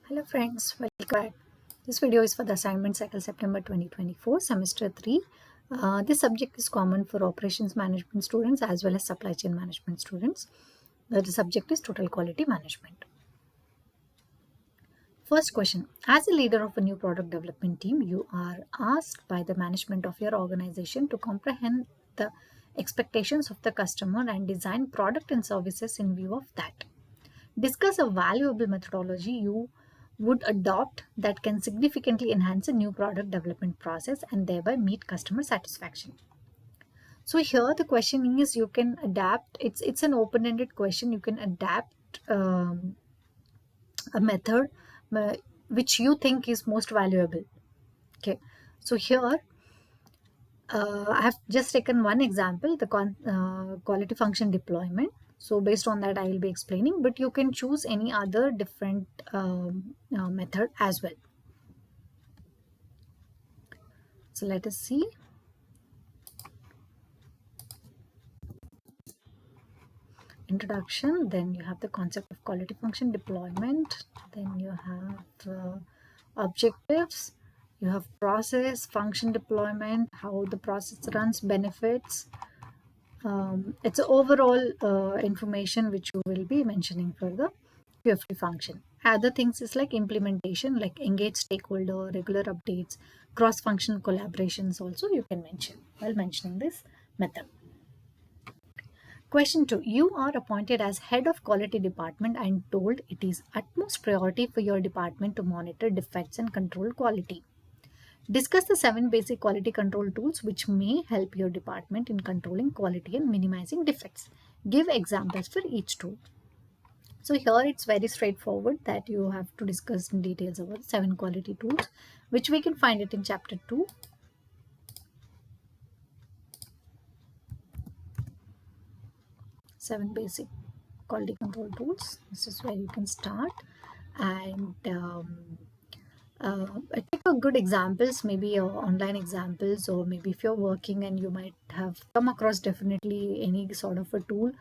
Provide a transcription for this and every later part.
Hello friends, welcome back. This video is for the assignment cycle September 2024, semester 3. This subject is common for operations management students as well as supply chain management students. The subject is total quality management. First question, as a leader of a new product development team, you are asked by the management of your organization to comprehend the expectations of the customer and design product and services in view of that. Discuss a valuable methodology you would adopt that can significantly enhance a new product development process and thereby meet customer satisfaction. So here the question is you can adapt. It's an open-ended question. You can adapt a method which you think is most valuable. Okay. So here I have just taken one example, the quality function deployment. So based on that, I will be explaining, but you can choose any other different method as well. So let us see. Introduction, then you have the concept of quality function deployment, then you have objectives, you have process, function deployment, how the process runs, benefits. It's overall information which you will be mentioning for the QFD function. Other things is like implementation, like engage stakeholder, regular updates, cross-functional collaborations also you can mention while mentioning this method. Question 2. You are appointed as head of quality department and told it is utmost priority for your department to monitor defects and control quality. Discuss the 7 basic quality control tools which may help your department in controlling quality and minimizing defects. Give examples for each tool. So here it's very straightforward that you have to discuss in details about 7 quality tools, which we can find it in chapter 2. Seven basic quality control tools. This is where you can start and take a good examples, maybe online examples, or maybe if you're working and you might have come across definitely any sort of a tool.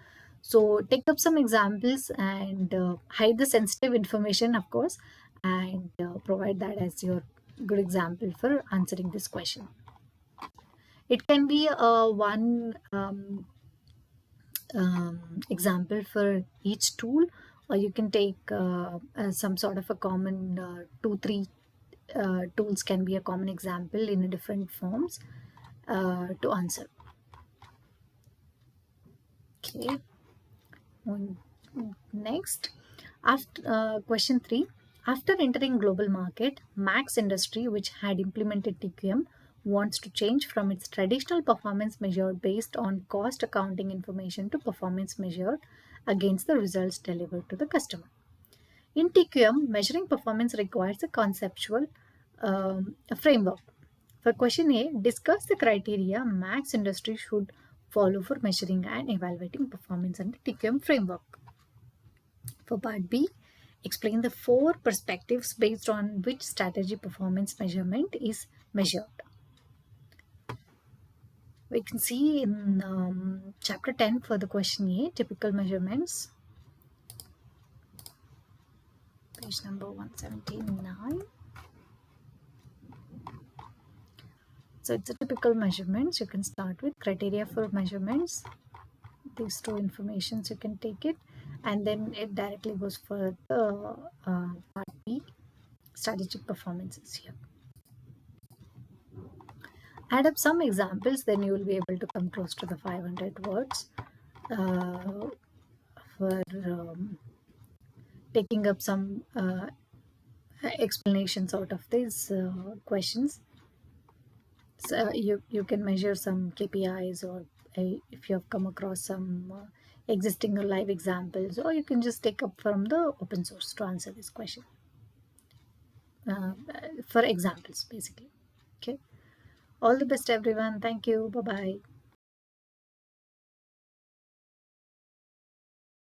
So take up some examples and hide the sensitive information, of course, and provide that as your good example for answering this question. It can be one example for each tool, or you can take some sort of a common 2-3 tools can be a common example in a different forms to answer. Okay. Next, after question 3, after entering global market, Max Industry, which had implemented TQM, wants to change from its traditional performance measured based on cost accounting information to performance measured against the results delivered to the customer. In TQM, measuring performance requires a conceptual framework. For question A, discuss the criteria Max Industry should follow for measuring and evaluating performance under TQM framework. For part B, explain the 4 perspectives based on which strategy performance measurement is measured. We can see in chapter 10 for the question A, typical measurements, page number 179. So it's a typical measurements. You can start with criteria for measurements. These 2 informations you can take it, and then it directly goes for the part B, strategic performances here. Add up some examples, then you will be able to come close to the 500 words for taking up some explanations out of these questions. So you can measure some KPIs, or if you have come across some existing or live examples, or you can just take up from the open source to answer this question for examples basically. Okay. All the best everyone. Thank you. Bye-bye.